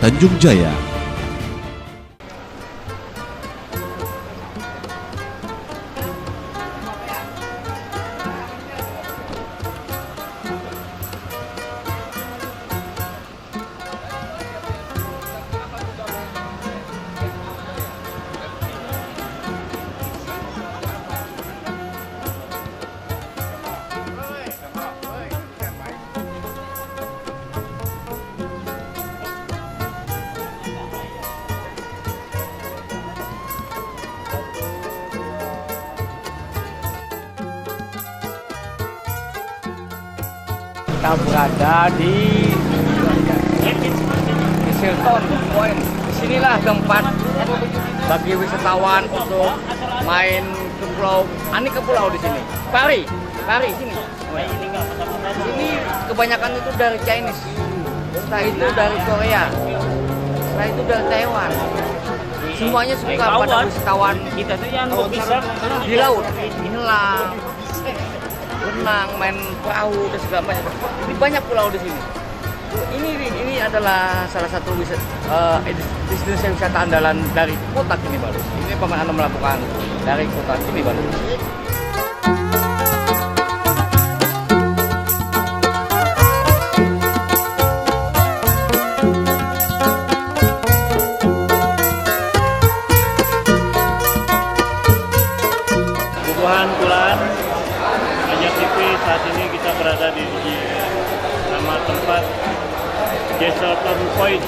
Tanjung Jaya. Kita berada di Hilton Point. Disinilah tempat bagi wisatawan untuk main ke pulau. Ke pulau di sini. Pari sini. Ini kebanyakan itu dari Chinese. Setelah itu dari Korea. Setelah itu dari Taiwan. Semuanya suka pada wisatawan kita tuh yang bisa di laut, nyelam, renang, main perahu dan segala macam. Ini banyak pulau di sini. Ini adalah salah satu destinasi wisata andalan dari Kota Kinabalu. Ini Paman Anda melakukan dari Kota Kinabalu. Bubuhan Kulaan Banjar TV, saat ini kita berada di nama tempat Jesselton Point.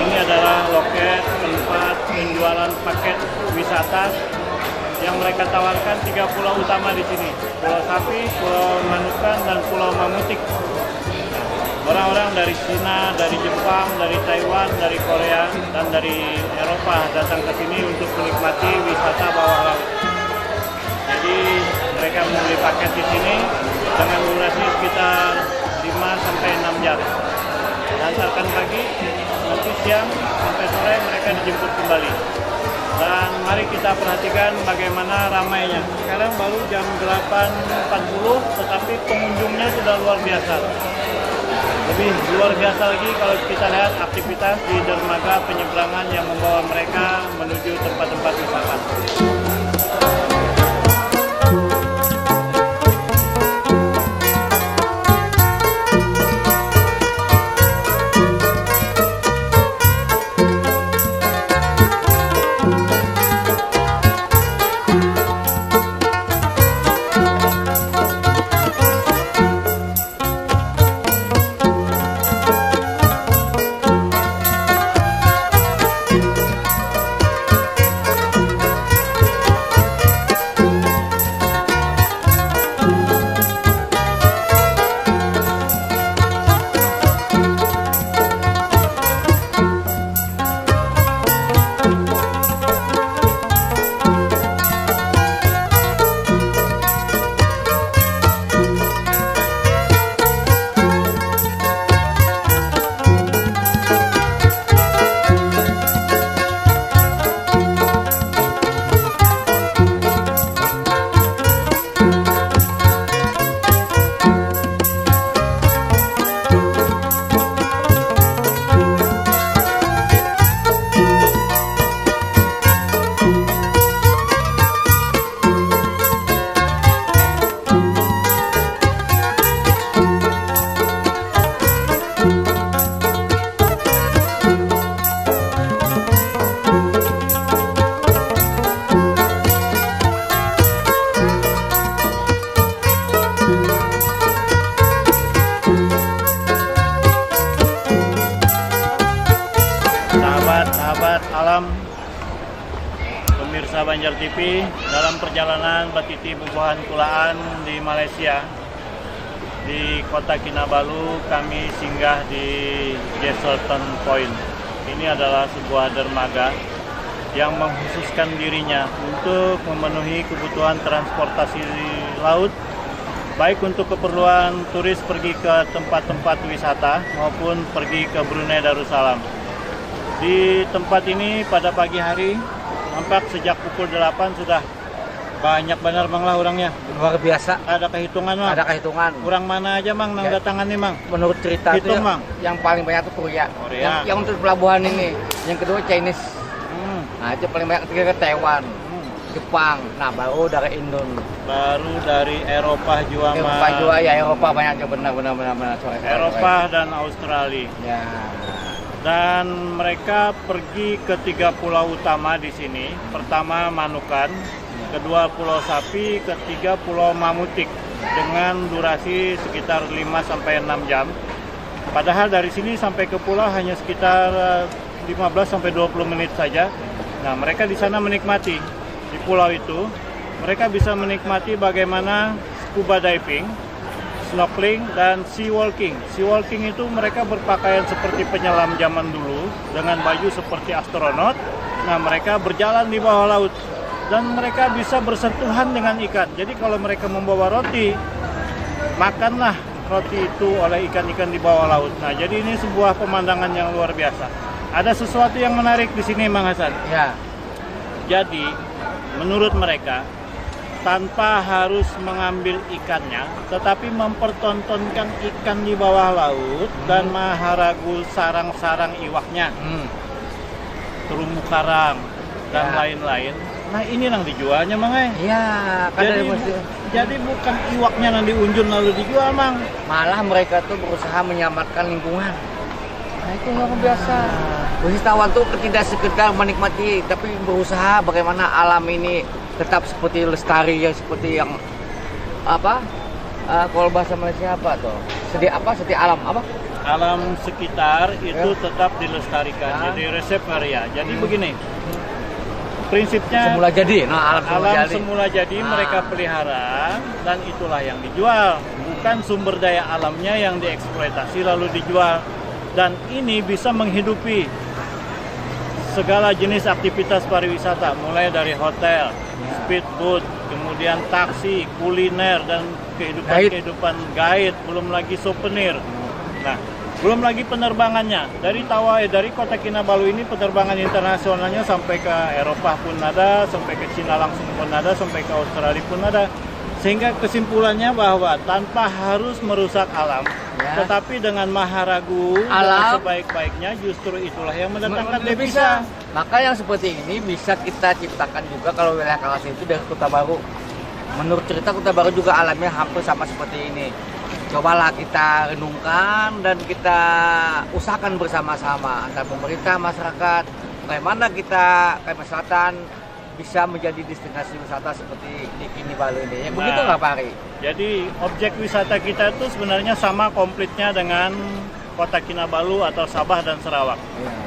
Ini adalah loket tempat penjualan paket wisata yang mereka tawarkan 3 pulau utama di sini: Pulau Sapi, Pulau Manukan, dan Pulau Mamutik. Orang-orang dari Cina, dari Jepang, dari Taiwan, dari Korea, dan dari Eropa datang ke sini untuk menikmati wisata bawah laut. Jadi mereka membeli paket di sini dengan durasi sekitar 5-6 jam. Diantarkan pagi, nanti siang sampai sore mereka dijemput kembali. Dan mari kita perhatikan bagaimana ramainya. Sekarang baru jam 8.40, tetapi pengunjungnya sudah luar biasa. Lebih luar biasa lagi kalau kita lihat aktivitas di dermaga penyeberangan yang membawa mereka menuju tempat-tempat wisata. Sahabat alam, pemirsa Banjar TV, dalam perjalanan Batiti Bubuhan Kulaan di Malaysia, di Kota Kinabalu, kami singgah di Jesselton Point. Ini adalah sebuah dermaga yang mengkhususkan dirinya untuk memenuhi kebutuhan transportasi laut, baik untuk keperluan turis pergi ke tempat-tempat wisata maupun pergi ke Brunei Darussalam. Di tempat ini pada pagi hari, nampak sejak pukul 8 sudah Banyak benar Mang lah orangnya. Luar biasa. Ada kehitungan Mang. Ada kehitungan. Kurang mana aja Mang nang Ya. datangan nih Mang? Menurut cerita itu Hitung, Mang. yang paling banyak itu Korea. Korea. Yang untuk pelabuhan ini. Yang kedua Chinese. Nah itu paling banyak. Ketiga Taiwan, Jepang. Nah baru dari Indonesia. Baru dari Eropa juga Mang. Eropa juga ya, Eropa banyak juga benar. Sorry. Eropa dan Australia. Ya. Dan mereka pergi ke 3 pulau utama di sini. Pertama Manukan, kedua Pulau Sapi, ketiga Pulau Mamutik dengan durasi sekitar 5-6 jam. Padahal dari sini sampai ke pulau hanya sekitar 15-20 menit saja. Nah, mereka di sana menikmati di pulau itu. Mereka bisa menikmati bagaimana scuba diving, snorkeling, dan sea walking. Sea walking itu mereka berpakaian seperti penyelam zaman dulu dengan baju seperti astronot. Nah, mereka berjalan di bawah laut dan mereka bisa bersentuhan dengan ikan. Jadi kalau mereka membawa roti, makanlah roti itu oleh ikan-ikan di bawah laut. Nah, jadi ini sebuah pemandangan yang luar biasa. Ada sesuatu yang menarik di sini, Mang Hasan. Ya. Jadi, menurut mereka, tanpa harus mengambil ikannya, tetapi mempertontonkan ikan di bawah laut dan maharagu sarang-sarang iwaknya, terumbu karang, dan Ya. lain-lain. Nah, ini yang dijualnya, Mang. Iya, kan Jadi, jadi bukan iwaknya yang diunjun lalu dijual, Mang. malah mereka tuh berusaha menyelamatkan lingkungan. Nah itu luar biasa. Wisatawan tuh tidak sekedar menikmati, tapi berusaha bagaimana alam ini tetap seperti lestari, ya seperti yang apa? Kalau bahasa Malaysia apa tuh? Sedia alam apa? Alam sekitar itu Ya. tetap dilestarikan. Ya. Jadi resep area. Jadi begini. Prinsipnya Semula jadi. Nah, alam semula jadi mereka pelihara dan itulah yang dijual. Bukan sumber daya alamnya yang dieksploitasi lalu dijual. Dan ini bisa menghidupi segala jenis aktivitas pariwisata, mulai dari hotel, speedboat, kemudian taksi, kuliner, dan kehidupan guide, belum lagi souvenir. Nah, belum lagi penerbangannya. Dari Kota Kinabalu ini penerbangan internasionalnya sampai ke Eropa pun ada, sampai ke Cina langsung pun ada, sampai ke Australia pun ada. Sehingga kesimpulannya bahwa tanpa harus merusak alam, Ya. tetapi dengan maharagu Alam. dan sebaik-baiknya, justru itulah yang mendatangkan Bisa. devisa. Maka yang seperti ini bisa kita ciptakan juga kalau wilayah Kalas itu dari Kota Baru. Menurut cerita Kota Baru juga alamnya hampir sama seperti ini. Cobalah kita renungkan dan kita usahakan bersama-sama antara pemerintah, masyarakat, bagaimana kita Kalimantan Selatan bisa menjadi destinasi wisata seperti di Kinabalu ini. Ya, begitu nggak Pak Ari? Jadi objek wisata kita itu sebenarnya sama komplitnya dengan Kota Kinabalu atau Sabah dan Sarawak.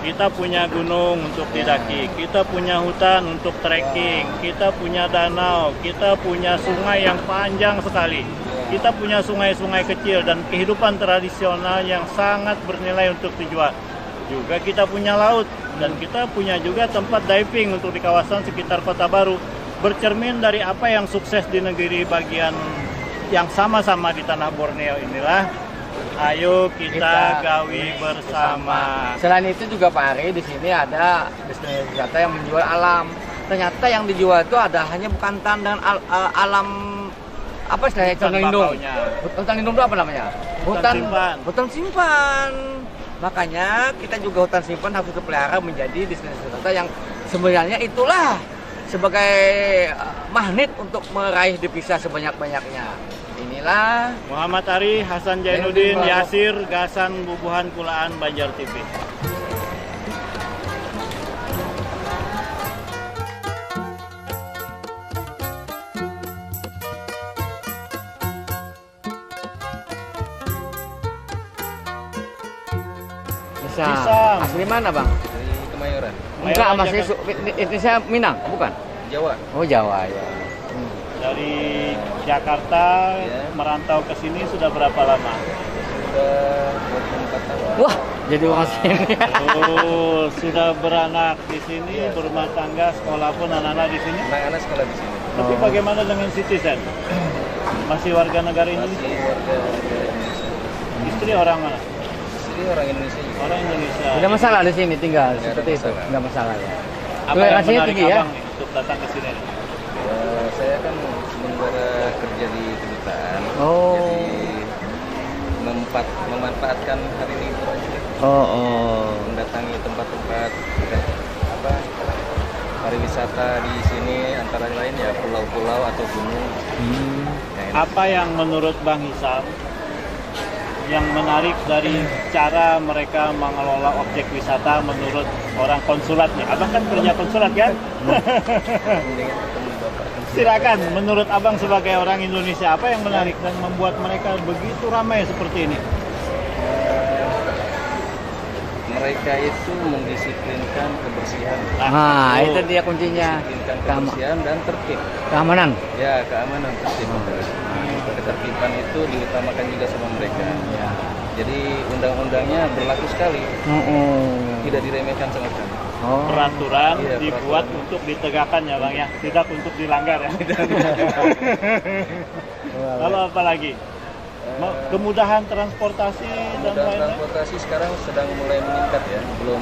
Kita punya gunung untuk didaki, kita punya hutan untuk trekking, kita punya danau, kita punya sungai yang panjang sekali. Kita punya sungai-sungai kecil dan kehidupan tradisional yang sangat bernilai untuk dijual. Juga kita punya laut dan kita punya juga tempat diving untuk di kawasan sekitar Kota Baru. Bercermin dari apa yang sukses di negeri bagian yang sama-sama di tanah Borneo inilah. Ayo kita gawi bersama. Selain itu juga Pak Ari, di sini ada destinasi wisata yang menjual alam. Ternyata yang dijual itu ada hanya bukan tandan alam apa istilahnya, hutan lindung. Hutan lindung itu apa namanya? Hutan simpan. Makanya kita juga hutan simpan harus dipelihara menjadi destinasi wisata yang sebenarnya itulah sebagai magnet untuk meraih devisa sebanyak-banyaknya. Inilah Muhammad Ari, Hasan Jainuddin, Yasir, Gasan Bubuhan Kulaan, Banjar TV. Pisang. Asli mana Bang? Dari Kemayoran. Enggak, masih Indonesia Minang, bukan? Jawa. Oh Jawa ya. Dari Jakarta merantau ke sini sudah berapa lama? Sudah 24 tahun. Wah, jadi orang sini. Oh, sudah beranak di sini, berumah tangga, sekolah pun anak-anak di sini. Anak-anak sekolah di sini. Tapi bagaimana dengan citizen? Masih warga negara Indonesia? Masih warga negara Indonesia. Istri orang mana? Istri orang Indonesia juga. Orang Indonesia. Tidak masalah di sini tinggal Nggak ada seperti itu. masalah. Enggak masalah ya. Apa yang Toleransinya menarik tinggi ya. abang nih untuk datang ke sini? Ya, Saya kan sementara kerja di kedutaan. Oh. Jadi memanfaatkan hari libur aja. Mendatangi tempat-tempat apa pariwisata di sini, antara lain ya pulau-pulau atau gunung. Apa yang menurut Bang Hisam yang menarik dari cara mereka mengelola objek wisata menurut orang konsulat nih? Abang kan kerja konsulat kan? Mendingan ketemu Bapak. Silakan, menurut Abang sebagai orang Indonesia, apa yang menarik dan membuat mereka begitu ramai seperti ini? Mereka itu mendisiplinkan kebersihan. Nah, itu dia kuncinya. Mendisiplinkan kebersihan dan tertib. Keamanan. Ya, keamanan tertib. Ketertiban itu diutamakan juga sama mereka. Ya. Jadi undang-undangnya berlaku sekali. Tidak diremehkan sama sekali. Peraturan Iya, dibuat peraturan. untuk ditegakkan ya Bang ya, tidak untuk dilanggar ya. Lalu apa lagi? Kemudahan transportasi dan Kemudahan lainnya. transportasi sekarang sedang mulai meningkat ya. Belum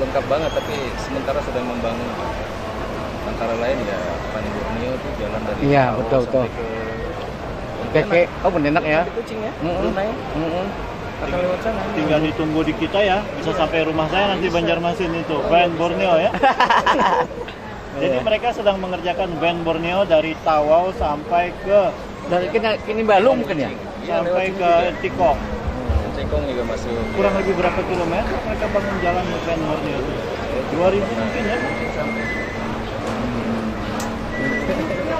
lengkap banget, tapi sementara sedang membangun. Antara lain ya Van Borneo itu jalan dari Iya, Tawau betul, sampai betul. ke Oh, Pontianak ya. Sampai Kucing ya. Brunei. Akan lewat sana. Tinggal ditunggu di kita ya, bisa sampai rumah saya nanti Banjarmasin itu, Van Borneo ya. Jadi mereka sedang mengerjakan Van Borneo dari Tawau sampai ke Dari kini Balu mungkin ya. Iya, lewat sampai sini ke juga. Tikong. Cekong juga masuk. Kurang lebih berapa kilometer mereka bangun jalan Van Borneo itu? 2000 mungkin ya.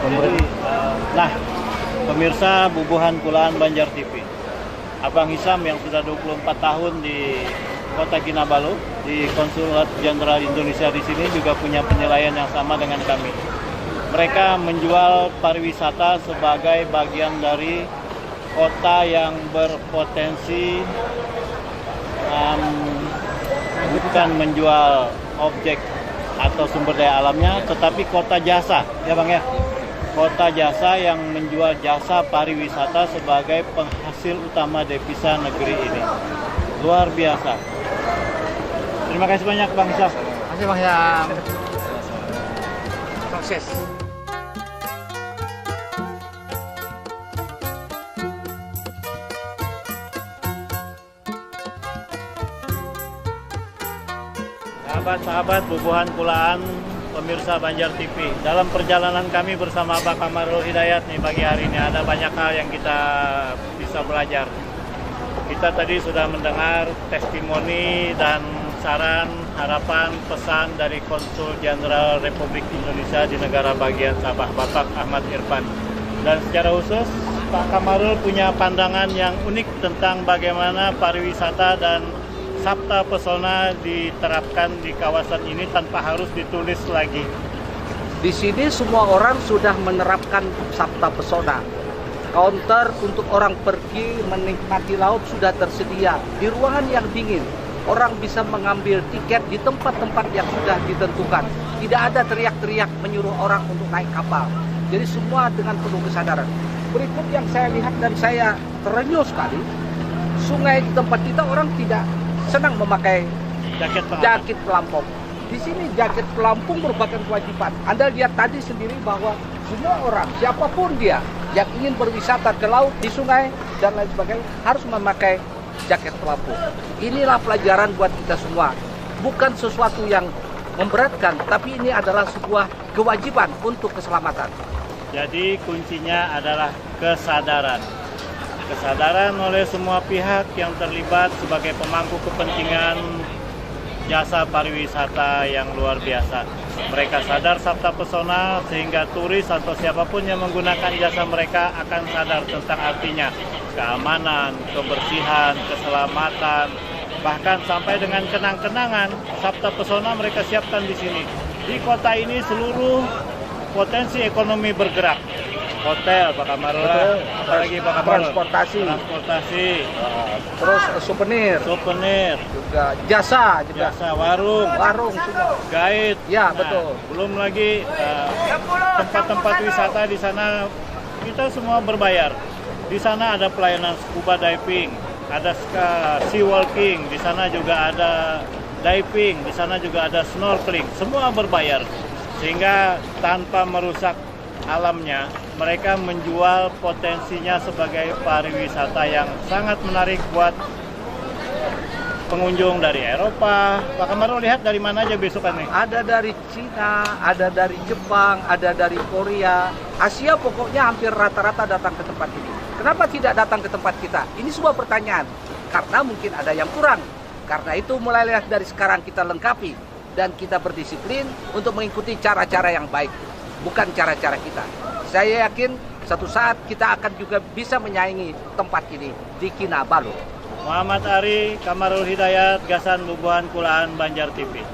Jadi, nah, pemirsa Bubuhan Kulaan Banjar TV, Abang Hisam yang sudah 24 tahun di Kota Kinabalu, di Konsulat Jenderal Indonesia di sini juga punya penilaian yang sama dengan kami. Mereka menjual pariwisata sebagai bagian dari kota yang berpotensi, bukan menjual objek atau sumber daya alamnya, tetapi kota jasa, ya Bang ya. Kota jasa yang menjual jasa pariwisata sebagai penghasil utama devisa negeri ini. Luar biasa. Terima kasih banyak Bang Hisam. Masih Bang Syam. Sukses. Sahabat-sahabat Bubuhan Kulaan, pemirsa Banjar TV, dalam perjalanan kami bersama Pak Kamarul Hidayat nih pagi hari ini ada banyak hal yang kita bisa belajar. Kita tadi sudah mendengar testimoni dan saran, harapan, pesan dari Konsul Jenderal Republik Indonesia di negara bagian Sabah, Bapak Ahmad Irfan. Dan secara khusus Pak Kamarul punya pandangan yang unik tentang bagaimana pariwisata dan Sabta Pesona diterapkan di kawasan ini tanpa harus ditulis lagi. Di sini semua orang sudah menerapkan Sabta Pesona. Counter untuk orang pergi menikmati laut sudah tersedia. Di ruangan yang dingin, orang bisa mengambil tiket di tempat-tempat yang sudah ditentukan. Tidak ada teriak-teriak menyuruh orang untuk naik kapal. Jadi semua dengan penuh kesadaran. Berikut yang saya lihat dan saya terenyuh sekali. Sungai di tempat kita orang tidak senang memakai jaket pelampung. Di sini jaket pelampung merupakan kewajiban. Anda lihat tadi sendiri bahwa semua orang, siapapun dia yang ingin berwisata ke laut, di sungai, dan lain sebagainya, harus memakai jaket pelampung. Inilah pelajaran buat kita semua. Bukan sesuatu yang memberatkan, tapi ini adalah sebuah kewajiban untuk keselamatan. Jadi kuncinya adalah kesadaran. Kesadaran oleh semua pihak yang terlibat sebagai pemangku kepentingan jasa pariwisata yang luar biasa. Mereka sadar Sabta Pesona sehingga turis atau siapapun yang menggunakan jasa mereka akan sadar tentang artinya keamanan, kebersihan, keselamatan, bahkan sampai dengan kenang-kenangan Sabta Pesona mereka siapkan di sini. Di kota ini seluruh potensi ekonomi bergerak. Hotel, Pak Kamarul, apalagi Pak Kamarul? Transportasi, terus souvenir, juga jasa, warung semua. guide. Ya, betul. Belum lagi tempat-tempat wisata di sana kita semua berbayar. Di sana ada pelayanan scuba diving, ada sea walking, di sana juga ada diving, di sana juga ada snorkeling, semua berbayar. sehingga tanpa merusak alamnya, mereka menjual potensinya sebagai pariwisata yang sangat menarik buat pengunjung dari Eropa. Pak Kamarul lihat dari mana aja besokan nih? Ada dari Cina, ada dari Jepang, ada dari Korea, Asia, pokoknya hampir rata-rata datang ke tempat ini. Kenapa tidak datang ke tempat kita? Ini sebuah pertanyaan. Karena mungkin ada yang kurang. Karena itu mulai dari sekarang kita lengkapi dan kita berdisiplin untuk mengikuti cara-cara yang baik, bukan cara-cara kita. Saya yakin satu saat kita akan juga bisa menyaingi tempat ini di Kinabalu. Muhammad Ari, Kamarul Hidayat, Gasan Bubuhan Kulaan, Banjar TV.